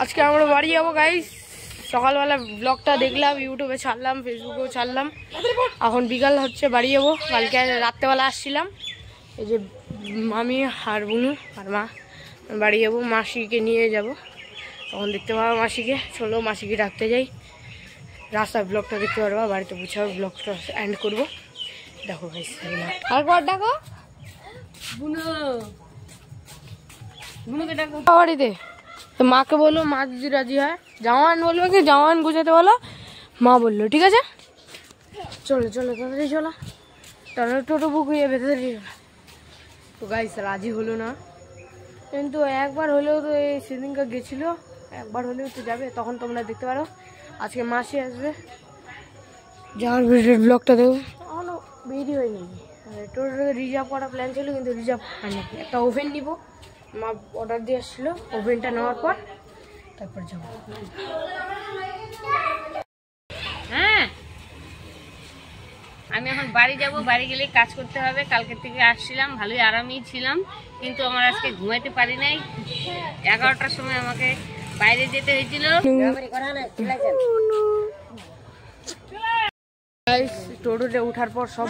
আজকে আমরা বাড়ি যাবো গাইস। সকালবেলা ব্লগটা দেখলাম, ইউটিউবে ছাড়লাম, ফেসবুকেও ছাড়লাম। এখন বিকাল হচ্ছে, বাড়ি যাবো। কালকে রাত্রেবেলা আসছিলাম, এই যে আমি আর বুনু আর মা বাড়ি যাবো, মাসিকে নিয়ে যাব। তখন দেখতে পাবো মাসিকে। চলো মাসিকে রাখতে যাই, রাস্তার ব্লগটা দেখতে পারবো। বাড়িতে বুঝাবো, ব্লগটা এন্ড করবো। দেখো গাইস, আর কর ডাকো বুনু, বুনুকে ডাকো বাড়িতে। তো মাকে বললো, মা যদি রাজি হয়, জামান বলবে কি জামান গুছাতে বলো। মা বললো ঠিক আছে। চলো চলো তাড়াতাড়ি চলো, তাহলে টোটো বুক হয়ে যাবে, তাড়াতাড়ি চলো। তো গাইস রাজি হলো না, কিন্তু একবার হলেও তো এই সেদিনকে গেছিলো, একবার হলেও তো যাবে। তখন তোমরা দেখতে পারো। আজকে মাসি আসবে, যাওয়ার ব্লগটা দেবো। এখনও বেরি হয়নি, টোটোটাকে রিজার্ভ করার প্ল্যান ছিল, কিন্তু রিজার্ভ হয়নি। একটা ওভেন নিব, মা অর্ডার দিয়ে আসছিলো। ওভেনটা নেওয়ার পর তারপর যাবো। হ্যাঁ, আমি এখন বাড়ি যাব। বাড়ি গেলে কাজ করতে হবে। কালকে থেকে আসছিলাম, ভালোই আরামেই ছিলাম, কিন্তু আমার আজকে ঘুমাইতে পারি নাই। 11টার সময় আমাকে বাইরে যেতে হয়েছিল। টোটোতে ওঠার পর সব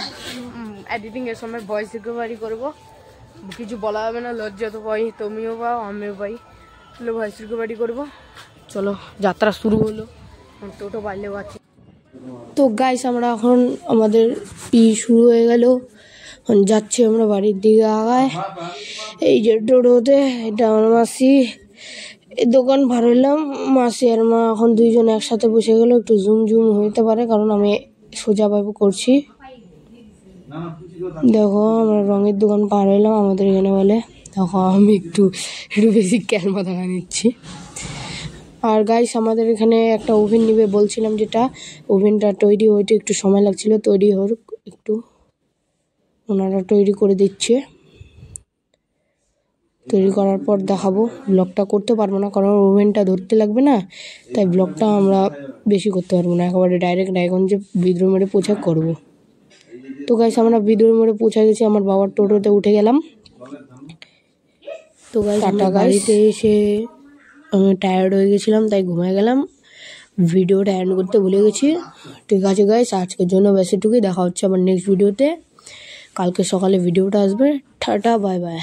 এডিটিং এর সময় ভয়েস রিকভারি করবো। কিছু বলা হবে না, লজ্জা তো পাই, তুমিও পাও আমিও পাই। চলো ভয়েস রিকভারি করবো। চলো যাত্রা শুরু হলো, টোটো পাইলেও আছে। তো গাইস আমরা এখন আমাদের শুরু হয়ে গেল, যাচ্ছি আমরা বাড়ির দিকে আগায়। এই যে টোটোতে, এটা আমার মাসি। এই দোকান ভার হইলাম, মাসি আর মা এখন দুইজন একসাথে বসে গেল। একটু জুম জুম হইতে পারে, কারণ আমি সোজা ভাবে করছি। দেখো আমরা রঙের দোকান পার হইলাম, আমাদের এখানে বলে। দেখো আমি একটু বেশি ক্যালমা দেখা নিচ্ছি। আর গাইস আমাদের এখানে একটা ওভেন নিবে বলছিলাম, যেটা ওভেনটা তৈরি হইতে একটু সময় লাগছিল। তৈরি হোক একটু, ওনারা তৈরি করে দিচ্ছে। তৈরি করার পর দেখাবো। ব্লগটা করতে পারবো না, কারণ ওভেনটা ধরতে লাগবে না, তাই ব্লগটা আমরা বেশি করতে পারবো না। একেবারে ডাইরেক্ট রায়গঞ্জে বিদ্রোহ মোড়ে পৌঁছে করবো। তো গাইস আমরা বিদ্রোহ মোড়ে পৌঁছে গেছি, আমার বাবার টোটোতে উঠে গেলাম। তো গাইস টাটা। গাড়িতে এসে আমি টায়ার্ড হয়ে গেছিলাম, তাই ঘুমিয়ে গেলাম। ভিডিওটা এন্ড করতে ভুলে গেছি। ঠিক আছে গাইস, আজকের জন্য ব্যাস এটুকুই। দেখা হচ্ছে আবার নেক্সট ভিডিওতে। কালকে সকালে ভিডিওটা আসবে। Tata, bye bye.